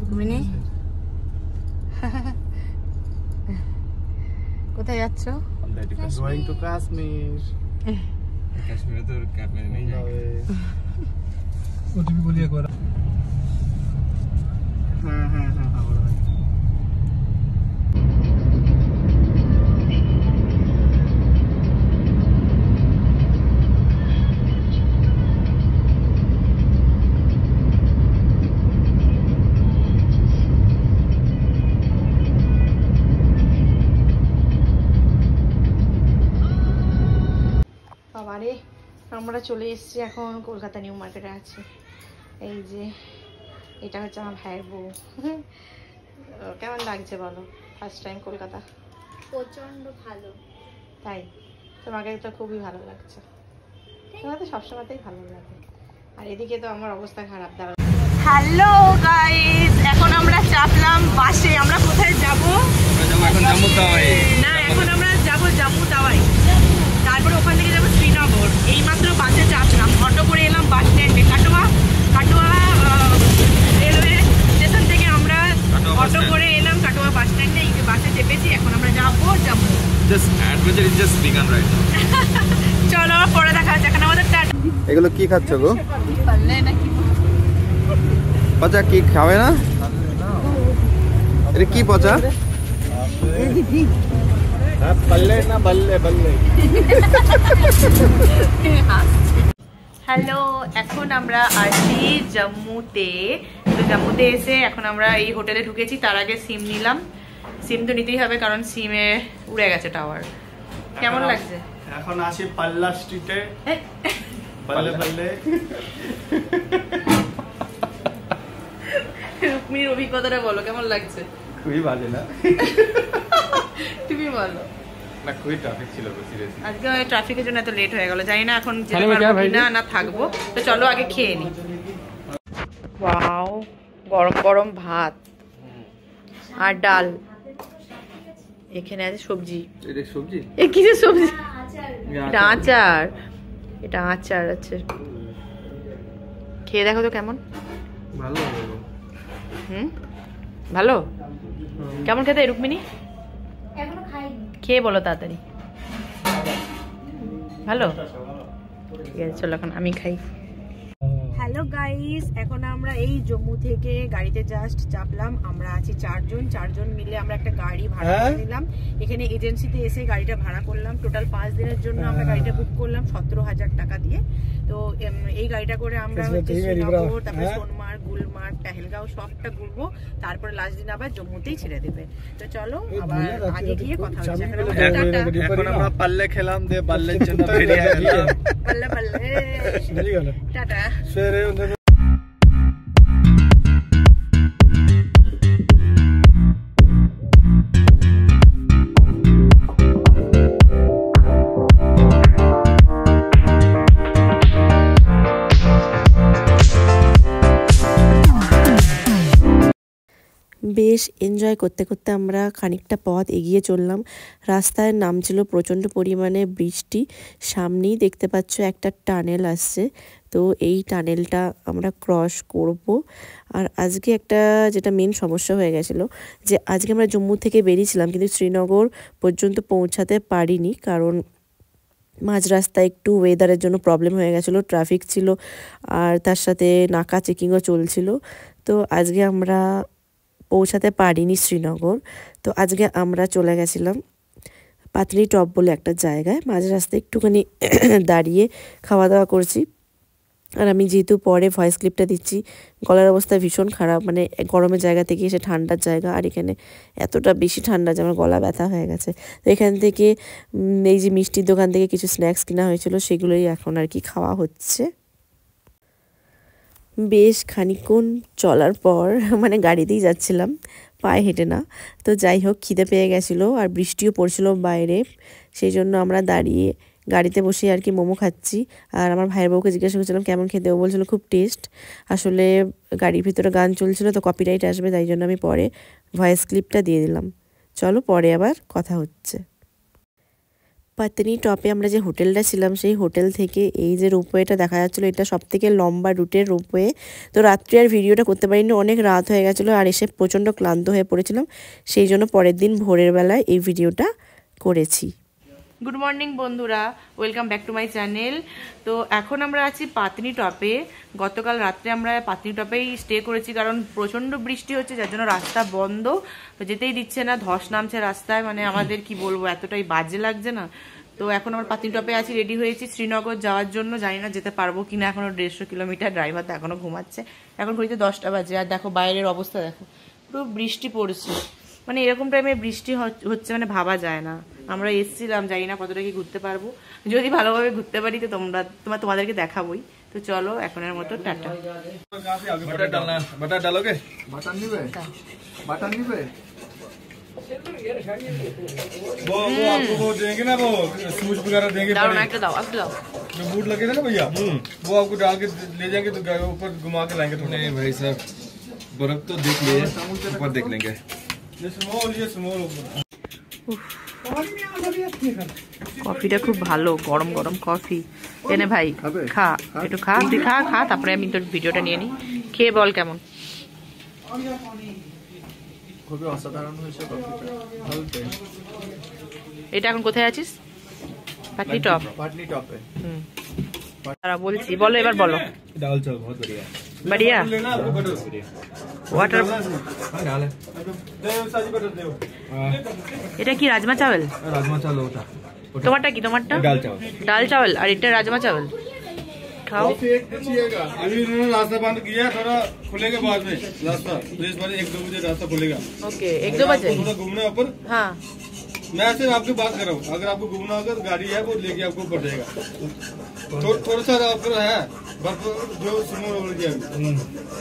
রুকমিনী কোথায় যাচ্ছ? Going to Kashmir. কাশ্মীরে তো ক্যামেরা নেই যাবে। ওটিপি বলিয়ে করা। হ্যাঁ বাবারে, আমরা চলে এসেছি এখন কলকাতা নিউ মার্কেটে আছি। এই যে এটা হচ্ছে আমার ভাইয়ের বউ। কেমন লাগছে বলো ফার্স্ট টাইম কলকাতা? প্রচন্ড ভালো। তাই? তোমাকে তো খুবই ভালো লাগছে। তোমার তো সবসময়তেই ভালো লাগে। আর এদিকে তো আমার অবস্থা খারাপ। দাঁড়া। হ্যালো গাইস, এখন আমরা চাপলাম বাসে। আমরা কোথায় যাব? এখন জাম্মু তাওয়াই। না, এখন আমরা যাব জাম্মু তাওয়াই। তারপরে ওখান থেকে যাবো শ্রীনগর। এইমাত্র বাসে চাপলাম, অটো করে এলাম বাস স্ট্যান্ডে। কাটোয়া রেলওয়ে স্টেশন থেকে আমরা অটো করে এলাম কাটোয়া বাস স্ট্যান্ডে। এই যে বাসে চেপেছি, এখন আমরা যাবো Jammu. Just adventure is just began right now. চলো আবার পরে দেখা যাচ্ছে। এখন আমাদের টাটা। এগুলো কি খাচ্ছ গো? পারলে নাকি পচা কি খাবে না? এটা কি পচা? বল্লে না বল্লে বল্লে। হ্যালো, এখন আমরা আছি জম্মুতে। তো জম্মুতে এসে এখন আমরা এই হোটেলে ঢুকেছি। তার আগে সিম নিলাম। সিম তো নিতেই হবে কারণ সিমে উড়ে গেছে টাওয়ার। কেমন লাগছে? এখন আসি পাল্লা স্ট্রিটে। বল্লে বল্লে। রুকমিনীর অভিজ্ঞতাটা বলো, কেমন লাগছে? খুবই বাজে না? তুমি বলো। না, খুবই ট্রাফিক ছিল সিরিয়াসলি। আজকে ট্রাফিকের জন্য এত লেট হয়ে গেল। জানি না এখন যেতে পারবো কিনা না থাকবো। তো চলো আগে খেয়ে নি। ওয়াও, গরম গরম ভাত আর ডাল। এখানে আছে সবজি। এটা সবজি? এ কিসের সবজি? এটা আচার। এটা আচার আছে। খেয়ে দেখো তো কেমন। ভালো। ভালো? কেমন খেতে রুকমিনী? এখনো খাইনি। খেয়ে বলো তাড়াতাড়ি। ভালো? ঠিক আছে, চলো এখন আমি খাই। হ্যালো গাইস, এখন আমরা এই জম্মু থেকে গাড়িতে জাস্ট চাপলাম। আমরা আছি চারজন মিলে আমরা একটা গাড়ি ভাড়া করে নিলাম। এখানে এজেন্সিতে এসে গাড়িটা ভাড়া করলাম। টোটাল 5 দিনের জন্য আমরা গাড়িটা বুক করলাম 17,000 টাকা দিয়ে। তো এই গাড়িটা করে আমরা হচ্ছে শ্রীনগর, তারপরে সোনমার্গ, গুলমার্গ, পেহেলগাঁও সবটা ঘুরবো। তারপরে লাস্ট দিন আবার জম্মুতেই ছেড়ে দেবে। তো চলো আবার আগে গিয়ে কথা হচ্ছে। এখন আমরা পাল্লে খেলাম দিয়ে পাল্লের জন্য বেরিয়ে গেলাম। পাল্লে পাল্লে টাটা। বেশ এনজয় করতে করতে আমরা খানিকটা পথ এগিয়ে চললাম। রাস্তায় নামছিল প্রচণ্ড পরিমাণে বৃষ্টি। সামনেই দেখতে পাচ্ছ একটা টানেল আসছে। তো এই টানেলটা আমরা ক্রস করব। আর আজকে একটা যেটা মেন সমস্যা হয়ে গেছিলো যে আজকে আমরা জম্মু থেকে বেরিয়েছিলাম কিন্তু শ্রীনগর পর্যন্ত পৌঁছাতে পারিনি, কারণ মাঝ রাস্তায় একটু ওয়েদারের জন্য প্রবলেম হয়ে গেছিলো, ট্রাফিক ছিল আর তার সাথে নাকা চেকিংও চলছিল। তো আজকে আমরা পৌঁছাতে পারিনি শ্রীনগর। তো আজকে আমরা চলে গেছিলাম পাতলি টপ বলে একটা জায়গায়। মাঝ রাস্তায় একটুখানি দাঁড়িয়ে খাওয়া দাওয়া করছি। আর আমি যেহেতু পরে ভয়েস ক্লিপটা দিচ্ছি, গলার অবস্থা ভীষণ খারাপ, মানে গরমের জায়গা থেকে এসে ঠান্ডার জায়গা, আর এখানে এতটা বেশি ঠান্ডা যে আমার গলা ব্যথা হয়ে গেছে। তো এখান থেকে এই যে মিষ্টির দোকান থেকে কিছু স্ন্যাক্স কেনা হয়েছিল, সেগুলোই এখন আর কি খাওয়া হচ্ছে। বেশ খানিকক্ষণ চলার পর, মানে গাড়িতেই যাচ্ছিলাম, পায়ে হেঁটে না। তো যাই হোক, খিদে পেয়ে গেছিলো আর বৃষ্টিও পড়ছিল বাইরে, সেই জন্য আমরা দাঁড়িয়ে গাড়িতে বসে আর কি মোমো খাচ্ছি। আর আমার ভাইয়ের বউকে জিজ্ঞাসা করছিলাম কেমন খেতে, ও বলছিল খুব টেস্ট। আসলে গাড়ির ভিতরে গান চলছিল তো কপিরাইট আসবে, তাই জন্য আমি পরে ভয়েস ক্লিপটা দিয়ে দিলাম। চলো পরে আবার কথা হচ্ছে। পাতনি টপে আমরা যে হোটেলটা ছিলাম সেই হোটেল থেকে এই যে রোপওয়েটা দেখা যাচ্ছিলো, এটা সবথেকে লম্বা রুটের রোপওয়ে। তো রাত্রে আর ভিডিওটা করতে পারিনি, অনেক রাত হয়ে গেছিলো আর এসে প্রচণ্ড ক্লান্ত হয়ে পড়েছিলাম, সেই জন্য পরের দিন ভোরের বেলায় এই ভিডিওটা করেছি। গুড মর্নিং বন্ধুরা, welcome back to my channel. তো এখন আমরা আছি পাতনি টপে। গতকাল রাত্রে আমরা পাতনি টপেই স্টে করেছি, কারণ প্রচণ্ড বৃষ্টি হচ্ছে, যার জন্য রাস্তা বন্ধ, তো যেতেই দিচ্ছে না, ধস নামছে রাস্তায়, মানে আমাদের কি বলবো, এতটাই বাজে লাগছে না। তো এখন আমরা পাতনি টপে আছি, রেডি হয়েছি শ্রীনগর যাওয়ার জন্য। জানি না যেতে পারবো কিনা, এখনো 150 কিলোমিটার, ড্রাইভার তো এখনো ঘুমাচ্ছে। এখন ঘড়িতে 10টা বাজে, আর দেখো বাইরের অবস্থা দেখো, পুরো বৃষ্টি পড়ছে। মানে এরকম টাইমে বৃষ্টি হচ্ছে মানে ভাবা যায় না। আমরা এসেছিলাম, জানি না কতটা কি ঘুরতে পারবো, যদি ভালোভাবে ঘুরতে পারি তো তোমাদেরকে দেখাবোই। তো চলো এখনের মতো টাটা। बटर डालना, बटर डालोगे? बटर नहीं बे, बटर नहीं बे। वो आपको वो देंगे ना, वो सूज वगैरह देंगे, दाओ ना, दाओ अब दाओ, जो बूट लगे थे ना भैया, वो आपको डाल के ले जाएंगे, तो ऊपर घुमा के लाएंगे। थोड़ा नहीं भाई साहब, बर्फ तो देख लिए, ऊपर देख लेंगे। ये स्मॉल কফিটা খুব ভালো, গরম গরম কফি। এনে ভাই খা, একটু খা, তুই খা খা, তারপরে আমি তোর ভিডিওটা নিয়ে নিই। খেয়ে বল কেমন। খুবই অসাধারণ হয়েছে কফিটা, ভালো টেস্ট। এটা এখন কোথায় আছিস? পাটনি টপ। पाटनी टॉप पे। তারা বলছি, বলো এবার বলো। दाल चावल बहुत बढ़िया है। बढ़िया लेना आपको बटर ওয়াটার। डाल है, देव साजी बटर देव। এটা কি রাজমা চাवल? राजमा चावल होता। তোমারটা কি? তোমারটা दाल चावल। ডাল চাवल, আর এটা রাজমা চাवल। खाओ। अभी इन्होंने रास्ता बंद किया है, थोड़ा खुलेगा बाद में रास्ता, इस बार 1-2 बजे रास्ता खुलेगा। ओके, 1-2 बजे। थोड़ा घूमना ऊपर। हाँ, मैं सिर्फ आपकी बात कर रहा हूँ, अगर आपको घूमना होगा तो गाड़ी है, वो लेके आपको ऊपर जाएगा। थोड़ा सा आपको है बस, जो सुनो रोड की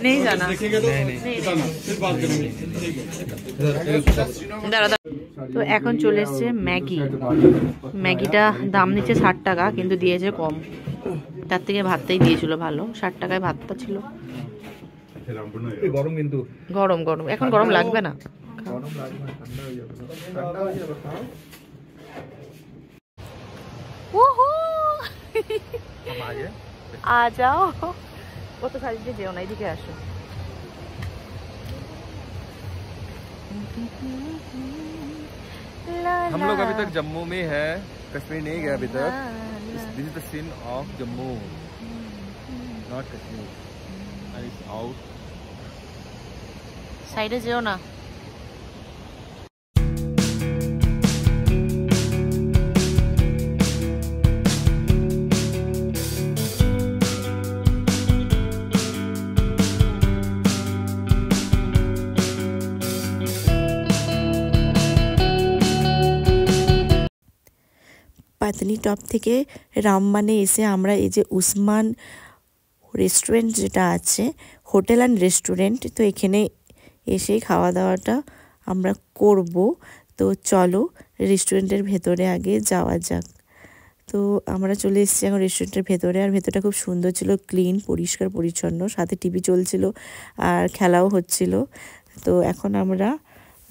नहीं जाना। देखेंगे तो बताना, फिर बात करेंगे, ठीक है? দাঁড়া দাঁড়া। তো এখন চলে এসছে ম্যাগি। ম্যাগিটা দাম নিচ্ছে 60 টাকা, কিন্তু দিয়েছে কম, তার থেকে ভাতটাই দিয়েছিল ভালো। 60 টাকায় ভাতটা ছিল গরম, কিন্তু গরম গরম। এখন গরম লাগবে না, গরম লাগবে না, ঠান্ডা হয়ে যাবে, ঠান্ডা হয়ে যাবে। आ जाओ। वो तो साइड যেও না, এদিকে আসো। हम लोग अभी तक जम्मू में है, कश्मीर नहीं गए अभी तक। This is the scene of Jammu, not Kashmir. It's out. সাইডে যেও না। পাতনি টপ থেকে রামবানে এসে আমরা এই যে উসমান রেস্টুরেন্ট যেটা আছে, হোটেল অ্যান্ড রেস্টুরেন্ট, তো এখানে এসেই খাওয়া দাওয়াটা আমরা করব। তো চলো রেস্টুরেন্টের ভেতরে আগে যাওয়া যাক। তো আমরা চলে এসেছি এখন রেস্টুরেন্টের ভেতরে, আর ভেতরটা খুব সুন্দর ছিল, ক্লিন, পরিষ্কার পরিচ্ছন্ন, সাথে টিভি চলছিল আর খেলাও হচ্ছিল। তো এখন আমরা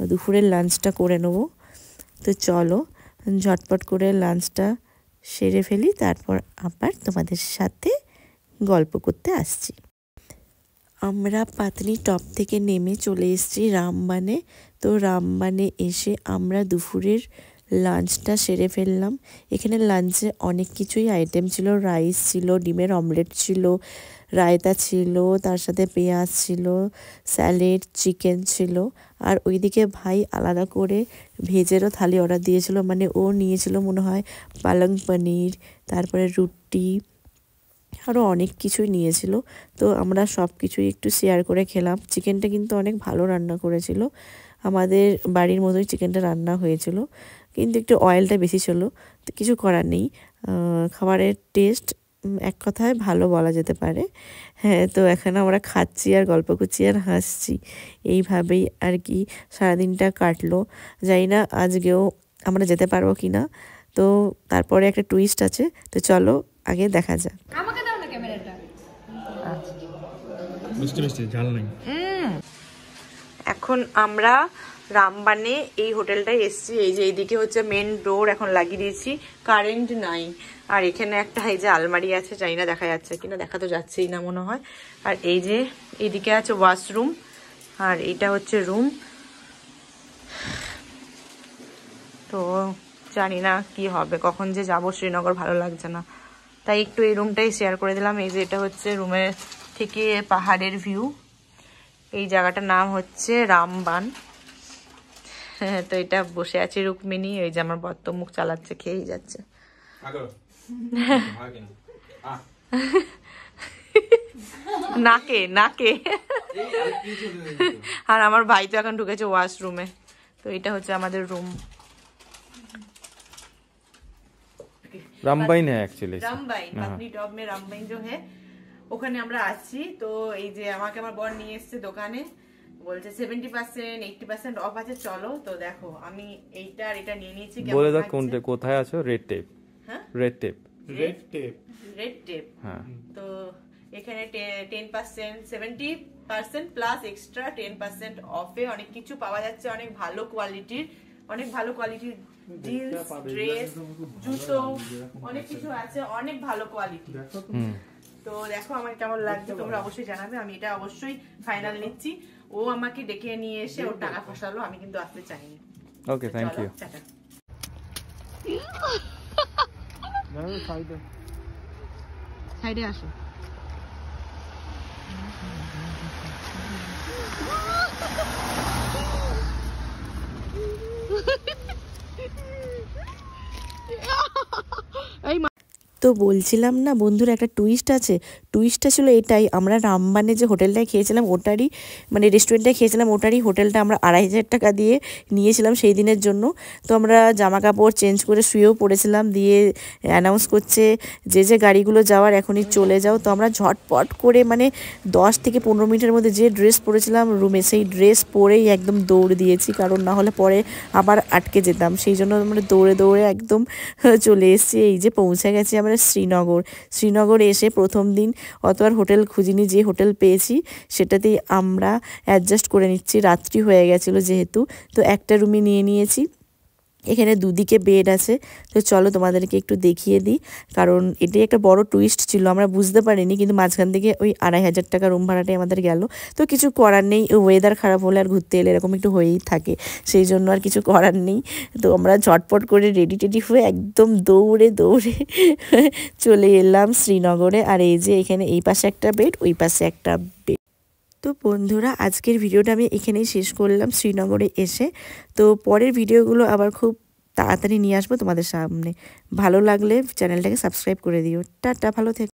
দুপুরের লাঞ্চটা করে নেব। তো চলো ঝটপট করে লাঞ্চটা সেরে ফেলি, তারপর আবার তোমাদের সাথে গল্প করতে আসছি। আমরা পাতনি টপ থেকে নেমে চলে এসেছি রামবানে। তো রামবানে এসে আমরা দুপুরের লাঞ্চটা সেরে ফেললাম। এখানে লাঞ্চে অনেক কিছুই আইটেম ছিল, রাইস ছিল, ডিমের অমলেট ছিল, রায়তা ছিল, তার সাথে পেঁয়াজ ছিল, স্যালাড, চিকেন ছিল। আর ওইদিকে ভাই আলাদা করে ভেজেরও থালি অর্ডার দিয়েছিল, মানে ও নিয়েছিল মনে হয় পালং পনির, তারপরে রুটি, আরও অনেক কিছুই নিয়েছিল। তো আমরা সব কিছুই একটু শেয়ার করে খেলাম। চিকেনটা কিন্তু অনেক ভালো রান্না করেছিল, আমাদের বাড়ির মতোই চিকেনটা রান্না হয়েছিল, কিন্তু একটু অয়েলটা বেশি ছিল। তো কিছু করার নেই, খাবারের টেস্ট এক কথায় ভালো বলা যেতে পারে। হ্যাঁ, তো এখন আমরা খাচ্ছি আর গল্প করছি আর হাসছি, এইভাবেই আর কি সারাদিনটা কাটলো। জানি না আজকেও আমরা যেতে পারবো কি না। তো তারপরে একটা টুইস্ট আছে, তো চলো আগে দেখা যাক। আমাকে দাও না ক্যামেরাটা। মিষ্টি মিষ্টি, ঝাল নেই। এখন আমরা রামবানে এই হোটেলটায় এসেছি। এই যে এইদিকে হচ্ছে মেন ডোর এখন লাগিয়ে দিয়েছি, কারেন্ট নাই। আর এখানে একটা এই যে আলমারি আছে, জানি না দেখা যাচ্ছে কিনা, দেখা তো যাচ্ছেই না মনে হয়। আর এই যে এইদিকে আছে ওয়াশরুম, আর এইটা হচ্ছে রুম। তো জানি না কি হবে, কখন যে যাবো শ্রীনগর, ভালো লাগছে না, তাই একটু এই রুমটাই শেয়ার করে দিলাম। এই যে এটা হচ্ছে রুমের থেকে পাহাড়ের ভিউ। এই জায়গাটার নাম হচ্ছে রামবান। তো এটা বসে আছে রুক্মিণী, এই যে আমার বত্ত মুখ চালাচ্ছে, খেয়েই যাচ্ছে। নাকে নাকে। আর আমার ভাই তো এখন ঢুকেছে ওয়াশরুমে। তো এটা হচ্ছে আমাদের রুম। रामबाइन है एक्चुअली, রামবাইন, পাতনি টপ মে রামবাইন जो है, ওখানে আমরা আছি। তো এই যে আমাকে আমার বর নিয়ে এসেছে দোকানে, বলছে 70% 80% অফ আছে, চলো। তো দেখো আমি এইটা আর এটা নিয়ে নিয়েছি। বলে দাও কোনটা কোথায় আছো? Red tape. হ্যাঁ, red tape, red tape. Red tape. হ্যাঁ। তো এখানে 10% 70% প্লাস এক্সট্রা 10% অফে অনেক কিছু পাওয়া যাচ্ছে, অনেক ভালো কোয়ালিটির, অনেক ভালো কোয়ালিটির জিন্স, ড্রেস, জুতো, অনেক কিছু আছে, অনেক ভালো কোয়ালিটি। তো দেখো আমার কেমন লাগছে তোমরা অবশ্যই জানাবে। আমি এটা অবশ্যই ফাইনাল নিচ্ছি। ও আমাকে ডেকে নিয়ে এসে ওর টাকা ফসালো, আমি কিন্তু আসতে চাইনি। ওকে, থ্যাংক ইউ। সাইডে আসো। তো বলছিলাম না বন্ধুরা, একটা টুইস্ট আছে। টুইস্টটা ছিল এটাই, আমরা রামবানে যে হোটেলটায় খেয়েছিলাম ওটারই, মানে রেস্টুরেন্টটায় খেয়েছিলাম ওটারই হোটেলটা আমরা 2500 টাকা দিয়ে নিয়েছিলাম সেই দিনের জন্য। তো আমরা জামা কাপড় চেঞ্জ করে শুয়েও পড়েছিলাম, দিয়ে অ্যানাউন্স করছে যে যে গাড়িগুলো যাওয়ার এখনই চলে যাও। তো আমরা ঝটপট করে মানে 10 থেকে 15 মিনিটের মধ্যে যে ড্রেস পরেছিলাম রুমে, সেই ড্রেস পরেই একদম দৌড় দিয়েছি, কারণ না হলে পরে আবার আটকে যেতাম। সেই জন্য আমরা দৌড়ে দৌড়ে একদম চলে এসেছি। এই যে পৌঁছে গেছি আমরা শ্রীনগর। শ্রীনগর এসে প্রথম দিন অত আর হোটেল খুঁজিনি, যে হোটেল পেয়েছি সেটাতেই আমরা অ্যাডজাস্ট করে নিচ্ছি। রাত্রি হয়ে গেছিলো যেহেতু, তো একটা রুমই নিয়ে নিয়েছি। এখানে দুদিকে বেড আছে। তো চলো তোমাদেরকে একটু দেখিয়ে দিই, কারণ এটাই একটা বড় টুইস্ট ছিল, আমরা বুঝতে পারিনি, কিন্তু মাঝখান থেকে ওই 2500 টাকা রুম ভাড়াটাই আমাদের গেল। তো কিছু করার নেই, ওয়েদার খারাপ হলে আর ঘুরতে এলে এরকম একটু হয়েই থাকে, সেই জন্য আর কিছু করার নেই। তো আমরা ঝটপট করে রেডি টেডি হয়ে একদম দৌড়ে দৌড়ে চলে এলাম শ্রীনগরে। আর এই যে এখানে এই পাশে একটা বেড, ওই পাশে একটা বেড। তো বন্ধুরা আজকের ভিডিওটা আমি এখানেই শেষ করলাম শ্রীনগরে এসে। তো পরের ভিডিওগুলো আবার খুব তাড়াতাড়ি নিয়ে আসবো তোমাদের সামনে। ভালো লাগলে চ্যানেলটাকে সাবস্ক্রাইব করে দিও। টাটা, ভালো থেকো।